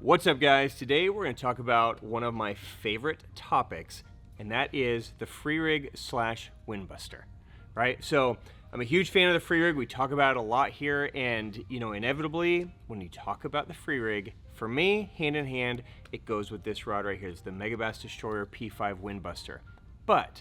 What's up, guys? Today we're going to talk about one of my favorite topics, and that is the free rig slash Windbuster, right? So I'm a huge fan of the free rig. We talk about it a lot here, and inevitably when you talk about the free rig, for me, hand in hand, it goes with this rod right here. It's the Megabass Destroyer P5 Windbuster. But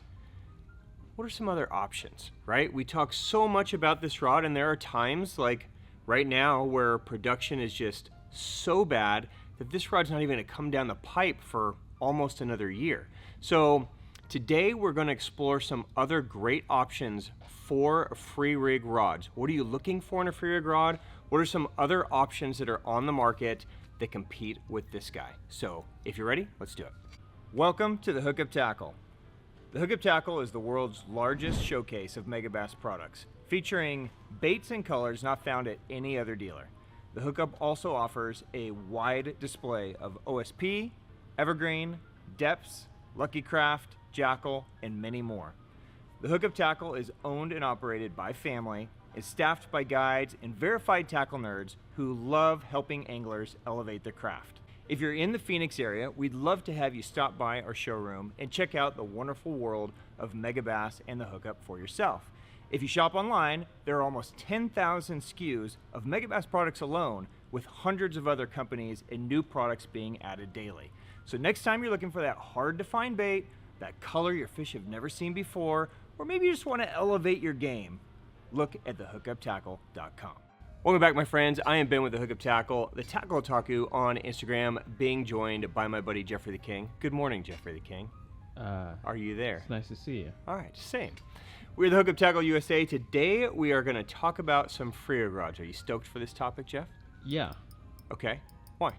what are some other options, right? We talk so much about this rod, and there are times like right now where production is just so bad that this rod's not even going to come down the pipe for almost another year. So today we're going to explore some other great options for free rig rods. What are you looking for in a free rig rod? What are some other options that are on the market that compete with this guy? So if you're ready, let's do it. Welcome to the Hookup Tackle. The Hookup Tackle is the world's largest showcase of Megabass products, featuring baits and colors not found at any other dealer. The Hookup also offers a wide display of OSP, Evergreen, Depths, Lucky Craft, Jackal, and many more. The Hookup Tackle is owned and operated by family, is staffed by guides and verified tackle nerds who love helping anglers elevate their craft. If you're in the Phoenix area, we'd love to have you stop by our showroom and check out the wonderful world of Megabass and the Hookup for yourself. If you shop online, there are almost 10,000 SKUs of Megabass products alone, with hundreds of other companies and new products being added daily. So next time you're looking for that hard to find bait, that color your fish have never seen before, or maybe you just want to elevate your game, look at thehookuptackle.com. Welcome back, my friends. I am Ben with the Hookup Tackle, the Tackle Otaku on Instagram, being joined by my buddy Jeffrey the King. Good morning, Jeffrey the King. Are you there? It's nice to see you. All right, same. We're the Hookup Tackle USA. Today we are going to talk about some free rig rods. Are you stoked for this topic, Jeff? Yeah. Okay. Why?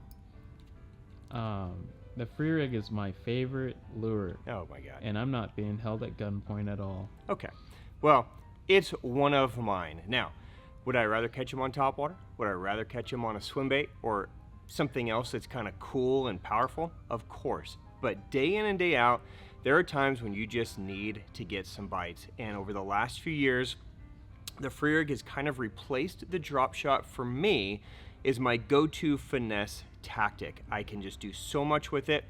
The free rig is my favorite lure. Oh my God. And I'm not being held at gunpoint at all. Okay. Well, it's one of mine. Now, would I rather catch him on topwater? Would I rather catch him on a swim bait or something else that's kind of cool and powerful? Of course. But day in and day out, there are times when you just need to get some bites. And over the last few years, the free rig has kind of replaced the drop shot for me as my go-to finesse tactic. I can just do so much with it.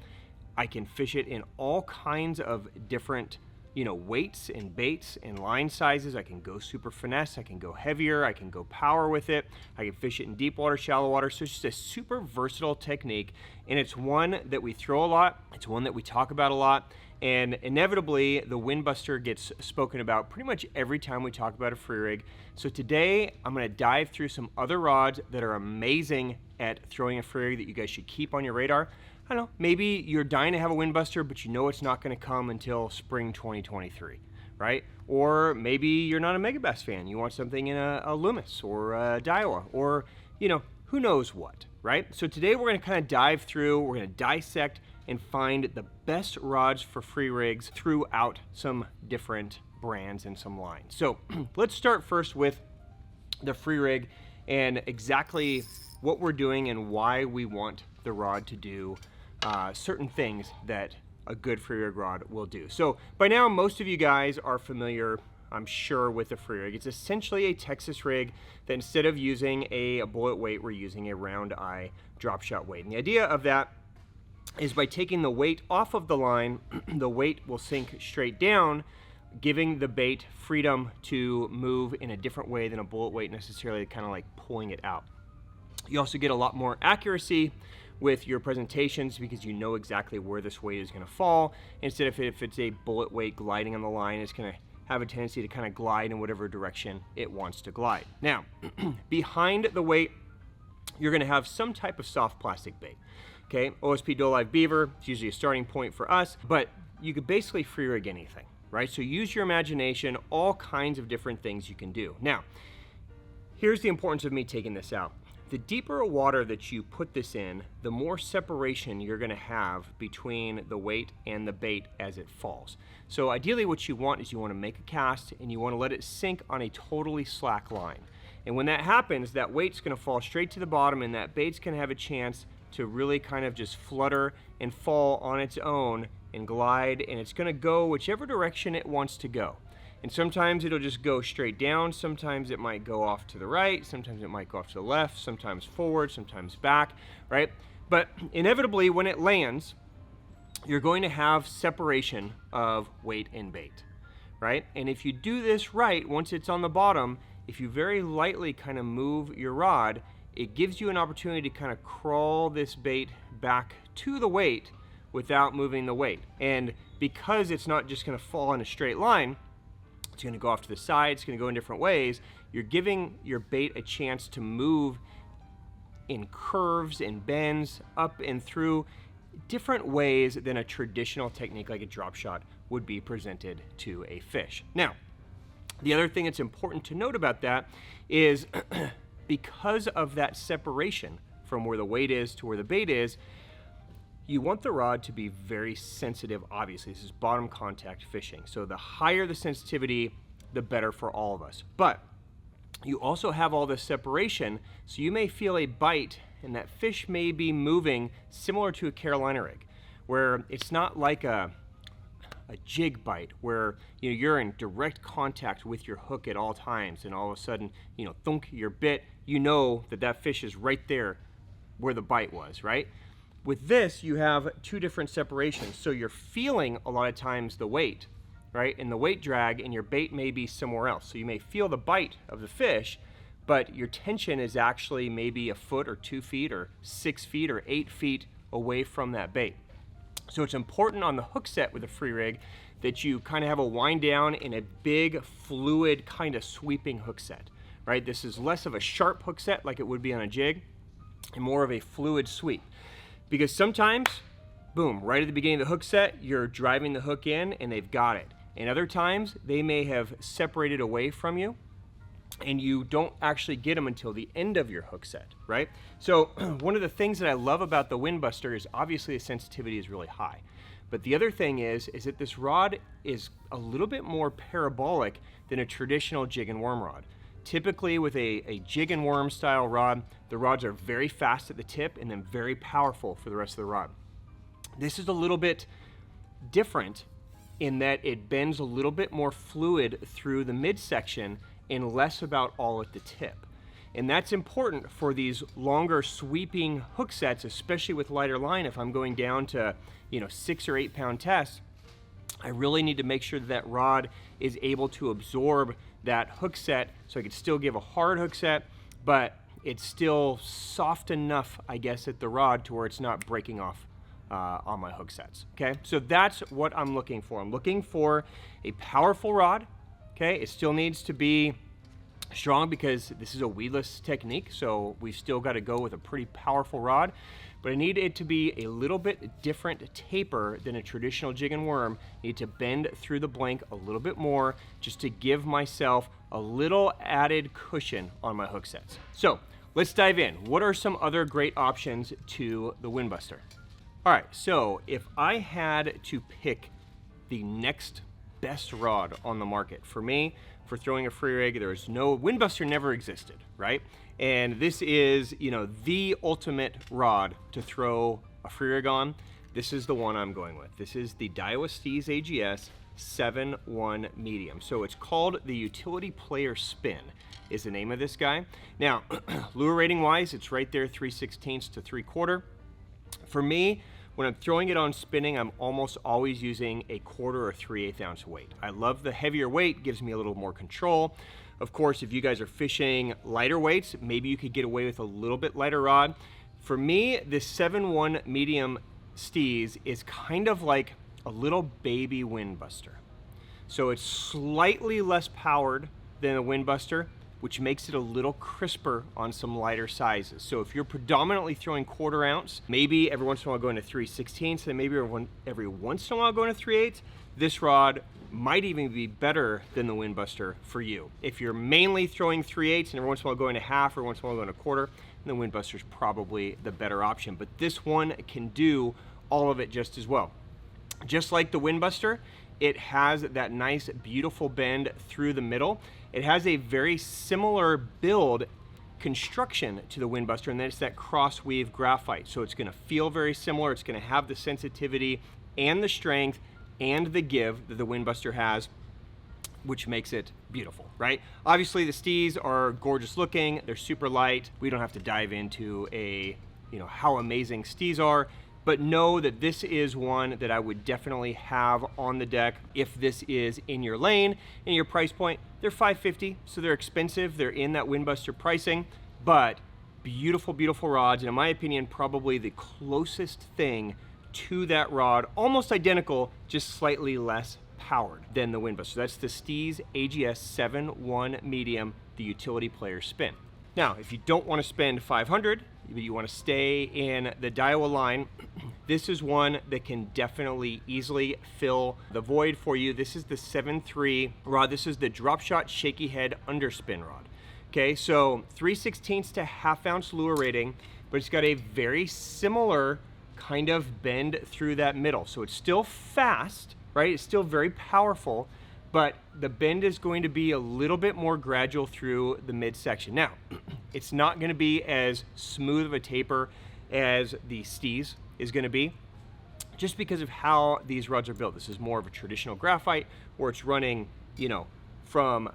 I can fish it in all kinds of different weights and baits and line sizes. I can go super finesse, I can go heavier, I can go power with it. I can fish it in deep water, shallow water. So it's just a super versatile technique, and it's one that we throw a lot. It's one that we talk about a lot, and inevitably the Windbuster gets spoken about pretty much every time we talk about a free rig. So today I'm going to dive through some other rods that are amazing at throwing a free rig that you guys should keep on your radar. I don't know, maybe you're dying to have a Windbuster, but you know it's not going to come until spring 2023, right? Or maybe you're not a Megabass fan. You want something in a Loomis or a Daiwa or, who knows what, right? So today we're going to kind of dive through, we're going to dissect and find the best rods for free rigs throughout some different brands and some lines. So let's start first with the free rig and exactly what we're doing and why we want the rod to do certain things that a good free rig rod will do. So by now, most of you guys are familiar, I'm sure, with the free rig. It's essentially a Texas rig that instead of using a bullet weight, we're using a round eye drop shot weight. And the idea of that is by taking the weight off of the line, the weight will sink straight down, giving the bait freedom to move in a different way than a bullet weight necessarily, kind of like pulling it out. You also get a lot more accuracy with your presentations because you know exactly where this weight is going to fall. Instead of if it's a bullet weight gliding on the line, it's going to have a tendency to kind of glide in whatever direction it wants to glide. Now, behind the weight, you're going to have some type of soft plastic bait. Okay, OSP Dual Live Beaver, it's usually a starting point for us, but you could basically free rig anything, right? So use your imagination, all kinds of different things you can do. Now, here's the importance of me taking this out. The deeper water that you put this in, the more separation you're going to have between the weight and the bait as it falls. So ideally what you want is you want to make a cast and you want to let it sink on a totally slack line. And when that happens, that weight's going to fall straight to the bottom and that bait's going to have a chance to really kind of just flutter and fall on its own and glide, and it's going to go whichever direction it wants to go. And sometimes it'll just go straight down, sometimes it might go off to the right, sometimes it might go off to the left, sometimes forward, sometimes back, right? But inevitably, when it lands, you're going to have separation of weight and bait, right? And if you do this right, once it's on the bottom, if you very lightly kind of move your rod, it gives you an opportunity to kind of crawl this bait back to the weight without moving the weight. And because it's not just going to fall in a straight line, it's going to go off to the side, it's going to go in different ways, you're giving your bait a chance to move in curves and bends, up and through, different ways than a traditional technique like a drop shot would be presented to a fish. Now, the other thing that's important to note about that is because of that separation from where the weight is to where the bait is, you want the rod to be very sensitive. Obviously, this is bottom contact fishing. So the higher the sensitivity, the better for all of us. But you also have all this separation, so you may feel a bite and that fish may be moving similar to a Carolina rig, where it's not like a jig bite where you're in direct contact with your hook at all times, and all of a sudden, thunk, your bit, that fish is right there where the bite was, right? With this, you have two different separations, so you're feeling a lot of times the weight, right? And the weight drag, and your bait may be somewhere else. So you may feel the bite of the fish, but your tension is actually maybe a foot or 2 feet or 6 feet or 8 feet away from that bait. So it's important on the hook set with a free rig that you kind of have a wind down in a big, fluid, kind of sweeping hook set, right? This is less of a sharp hook set like it would be on a jig, and more of a fluid sweep. Because sometimes, boom, right at the beginning of the hook set, you're driving the hook in and they've got it. And other times, they may have separated away from you, and you don't actually get them until the end of your hook set, right? So one of the things that I love about the Windbuster is obviously the sensitivity is really high. But the other thing is that this rod is a little bit more parabolic than a traditional jig and worm rod. Typically with a jig and worm style rod, the rods are very fast at the tip and then very powerful for the rest of the rod. This is a little bit different in that it bends a little bit more fluid through the midsection and less about all at the tip. And that's important for these longer sweeping hook sets, especially with lighter line. If I'm going down to 6 or 8 pound tests, I really need to make sure that rod is able to absorb that hook set, so I could still give a hard hook set, but it's still soft enough, I guess, at the rod to where it's not breaking off on my hook sets. Okay, so that's what I'm looking for. I'm looking for a powerful rod. Okay, it still needs to be strong because this is a weedless technique, so we've still got to go with a pretty powerful rod. But I need it to be a little bit different taper than a traditional jig and worm. I need to bend through the blank a little bit more just to give myself a little added cushion on my hook sets. So let's dive in. What are some other great options to the Windbuster? All right, so if I had to pick the next best rod on the market, for me, for throwing a free rig, there's no, Windbuster never existed, right? And this is, the ultimate rod to throw a free rig on. This is the one I'm going with. This is the Daiwa Steez AGS 7-1 medium. So it's called the Utility Player Spin is the name of this guy. Now, lure rating wise, it's right there, 3/16 to 3/4. For me, when I'm throwing it on spinning, I'm almost always using a 1/4 or 3/8 ounce weight. I love the heavier weight, gives me a little more control. Of course, if you guys are fishing lighter weights, maybe you could get away with a little bit lighter rod. For me, this 7-1 medium Steez is kind of like a little baby Windbuster. So it's slightly less powered than a Windbuster, which makes it a little crisper on some lighter sizes. So if you're predominantly throwing 1/4 ounce, maybe every once in a while going to 3/16, and maybe every once in a while going to 3/8, this rod might even be better than the Windbuster for you. If you're mainly throwing 3/8 and every once in a while going to half or once in a while going to 1/4, then the Windbuster is probably the better option. But this one can do all of it just as well. Just like the Windbuster, it has that nice, beautiful bend through the middle. It has a very similar build construction to the Windbuster, and it's that cross weave graphite. So it's gonna feel very similar. It's gonna have the sensitivity and the strength and the give that the Windbuster has, which makes it beautiful, right? Obviously the Steez are gorgeous looking. They're super light. We don't have to dive into a how amazing Steez are, but know that this is one that I would definitely have on the deck if this is in your lane and your price point. They're $550, so they're expensive. They're in that Windbuster pricing, but beautiful, beautiful rods. And in my opinion, probably the closest thing to that rod, almost identical, just slightly less powered than the Windbuster. That's the Steez AGS 7-1 medium, the utility player spin. Now, if you don't want to spend $500, but you want to stay in the Daiwa line, this is one that can definitely easily fill the void for you. This is the 7-3 rod. This is the drop shot shaky head underspin rod. Okay, so 3/16 to half ounce lure rating, but it's got a very similar kind of bend through that middle. So it's still fast, right? It's still very powerful, but the bend is going to be a little bit more gradual through the midsection. Now, it's not going to be as smooth of a taper as the Steez is going to be, just because of how these rods are built. This is more of a traditional graphite where it's running, from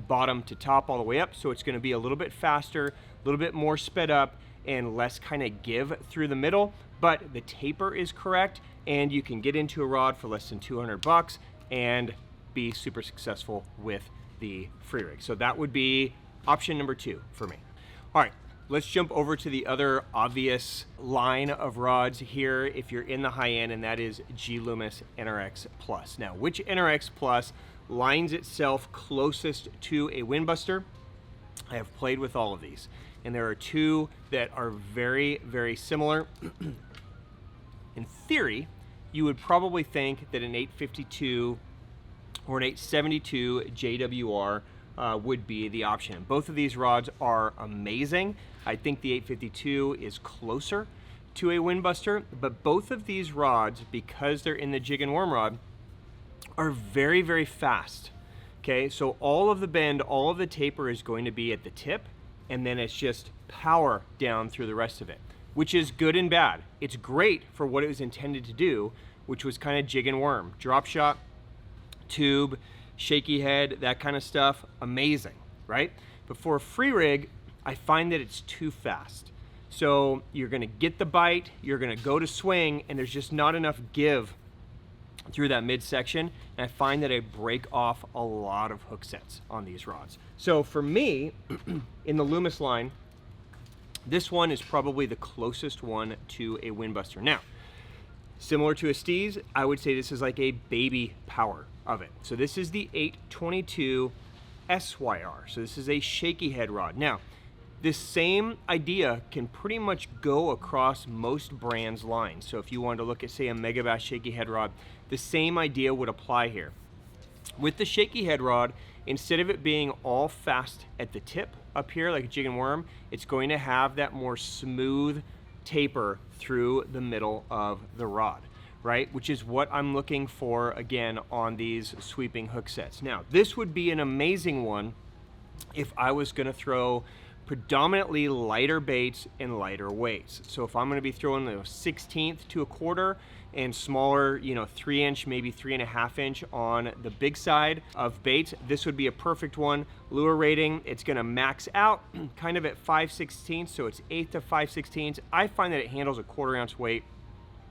bottom to top all the way up. So it's going to be a little bit faster, a little bit more sped up, and less kind of give through the middle. But the taper is correct, and you can get into a rod for less than $200 and be super successful with the free rig. So that would be option number 2 for me. All right, let's jump over to the other obvious line of rods here if you're in the high end, and that is Loomis NRX Plus. Now, which NRX Plus lines itself closest to a Windbuster? I have played with all of these, and there are 2 that are very, very similar. In theory, you would probably think that an 852 or an 872 JWR would be the option. Both of these rods are amazing. I think the 852 is closer to a Windbuster, but both of these rods, because they're in the jig and worm rod, are very, very fast. Okay, so all of the bend, all of the taper is going to be at the tip, and then it's just power down through the rest of it, which is good and bad. It's great for what it was intended to do, which was kind of jig and worm, drop shot, tube, shaky head, that kind of stuff. Amazing, right? But for a free rig, I find that it's too fast. So you're gonna get the bite, you're gonna go to swing, and there's just not enough give through that midsection, and I find that I break off a lot of hook sets on these rods. So for me, in the Loomis line, this one is probably the closest one to a Windbuster. Now, similar to a Steez, I would say this is like a baby power of it. So this is the 822 SYR. So this is a shaky head rod. Now, this same idea can pretty much go across most brands' lines. So if you wanted to look at, say, a Megabass shaky head rod, the same idea would apply here. With the shaky head rod, instead of it being all fast at the tip up here like a jig and worm, it's going to have that more smooth taper through the middle of the rod, right? Which is what I'm looking for, again, on these sweeping hook sets. Now, this would be an amazing one if I was gonna throw predominantly lighter baits and lighter weights. So if I'm gonna be throwing the 1/16 to a quarter and smaller, 3-inch, maybe 3.5-inch on the big side of baits, this would be a perfect one. Lure rating, it's gonna max out kind of at 5/16, so it's 8 to 5/16. I find that it handles a 1/4 ounce weight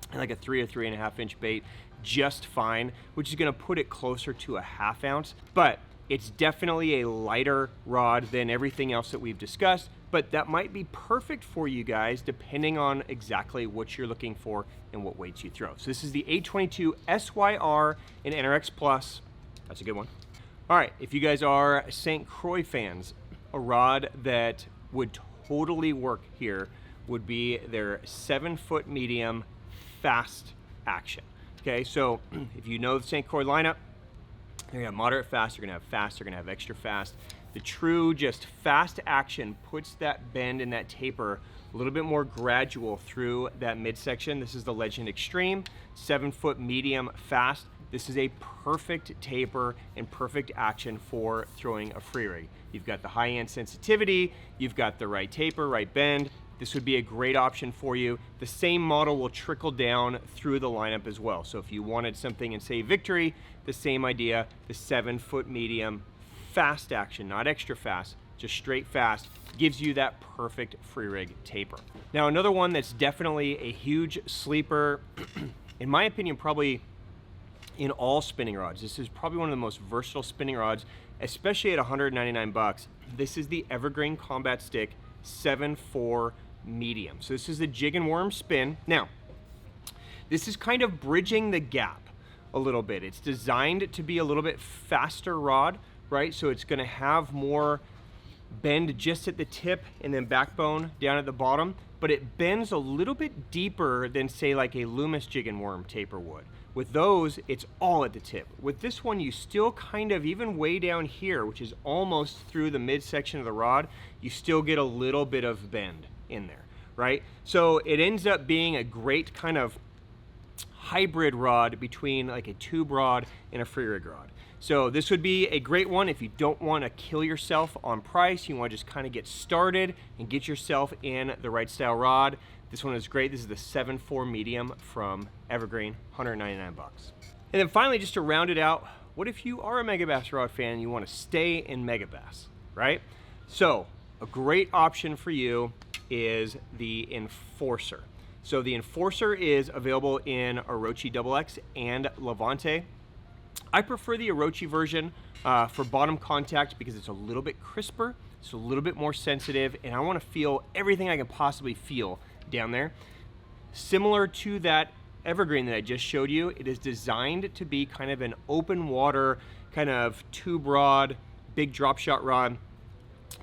and like a 3 or 3.5-inch bait just fine, which is gonna put it closer to a 1/2 ounce. But it's definitely a lighter rod than everything else that we've discussed, but that might be perfect for you guys depending on exactly what you're looking for and what weights you throw. So this is the 822 SYR in NRX Plus. That's a good one. All right, if you guys are St. Croix fans, a rod that would totally work here would be their 7-foot medium fast action. Okay, so if you know the St. Croix lineup, you're gonna have moderate fast, you're gonna have fast, you're gonna have extra fast. The true just fast action puts that bend and that taper a little bit more gradual through that midsection. This is the Legend Extreme, 7-foot medium fast. This is a perfect taper and perfect action for throwing a free rig. You've got the high-end sensitivity, you've got the right taper, right bend. This would be a great option for you. The same model will trickle down through the lineup as well. So if you wanted something in, say, Victory, the same idea, the 7-foot medium, fast action, not extra fast, just straight fast. gives you that perfect free rig taper. Now, another one that's definitely a huge sleeper, in my opinion, probably in all spinning rods. This is probably one of the most versatile spinning rods, especially at 199 bucks. This is the Evergreen Combat Stick 7.4 medium. So this is the jig and worm spin. Now, this is kind of bridging the gap a little bit. It's designed to be a little bit faster rod, right? So it's gonna have more bend just at the tip and then backbone down at the bottom, but it bends a little bit deeper than say like a Loomis jig and worm taper would. With those, it's all at the tip. With this one, you still kind of, even way down here, which is almost through the midsection of the rod, you still get a little bit of bend in there, right? So it ends up being a great kind of hybrid rod between like a tube rod and a free rig rod. So this would be a great one if you don't want to kill yourself on price. You want to just kind of get started and get yourself in the right style rod. This one is great. This is the 7.4 medium from Evergreen, 199 bucks. And then finally, just to round it out, what if you are a Megabass rod fan and you want to stay in Megabass, right? So a great option for you is the Enforcer. So the Enforcer is available in Orochi XX and Levante. I prefer the Orochi version for bottom contact because it's a little bit crisper, it's a little bit more sensitive, and I want to feel everything I can possibly feel down there. Similar to that Evergreen that I just showed you, it is designed to be kind of an open water, kind of tube rod, big drop shot rod,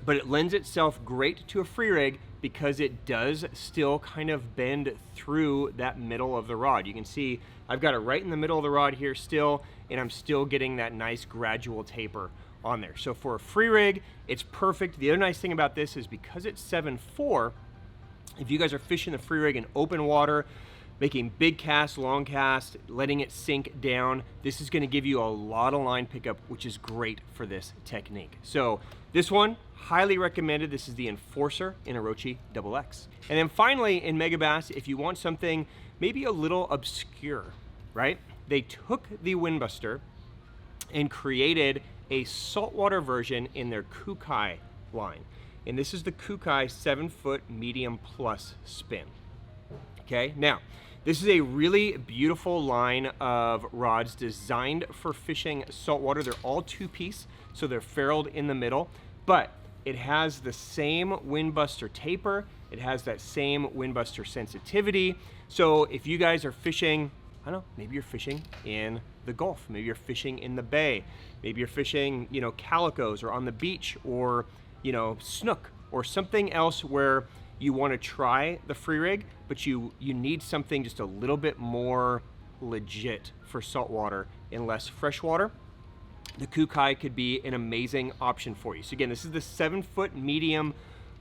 but it lends itself great to a free rig because it does still kind of bend through that middle of the rod. You can see I've got it right in the middle of the rod here still, and I'm still getting that nice gradual taper on there. So for a free rig, it's perfect. The other nice thing about this is because it's 7.4, if you guys are fishing the free rig in open water, making big casts, long casts, letting it sink down, this is gonna give you a lot of line pickup, which is great for this technique. So this one, highly recommended. This is the Enforcer in Orochi XX. And then finally in Megabass, if you want something maybe a little obscure, right? They took the Windbuster and created a saltwater version in their Cookai line. And this is the Cookai 7-foot medium plus spin. Okay, now, this is a really beautiful line of rods designed for fishing saltwater. They're all two-piece, so they're ferruled in the middle, but it has the same Windbuster taper. It has that same Windbuster sensitivity. So if you guys are fishing, I don't know, maybe you're fishing in the Gulf, maybe you're fishing in the bay, maybe you're fishing, you know, calicos or on the beach, or, you know, snook or something else where you want to try the free rig, but you need something just a little bit more legit for saltwater and less freshwater, the Cookai could be an amazing option for you. So again, this is the 7-foot medium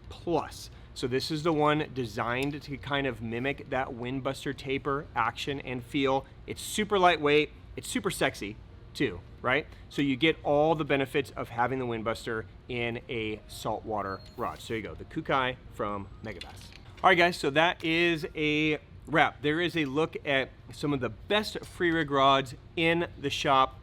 plus. So this is the one designed to kind of mimic that Windbuster taper action and feel. It's super lightweight, it's super sexy too, right? So you get all the benefits of having the Windbuster in a saltwater rod. So there you go, the Cookai from Megabass. All right guys, so that is a wrap. There is a look at some of the best free rig rods in the shop.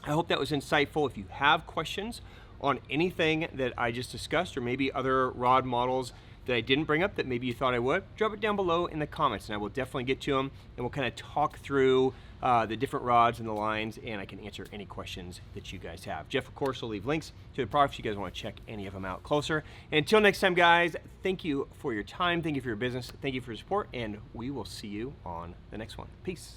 I hope that was insightful. If you have questions on anything that I just discussed, or maybe other rod models that I didn't bring up that maybe you thought I would, drop it down below in the comments and I will definitely get to them, and we'll kind of talk through the different rods and the lines, and I can answer any questions that you guys have. Jeff, of course, will leave links to the products if you guys want to check any of them out closer. And until next time, guys, thank you for your time, thank you for your business, thank you for your support, and we will see you on the next one. Peace.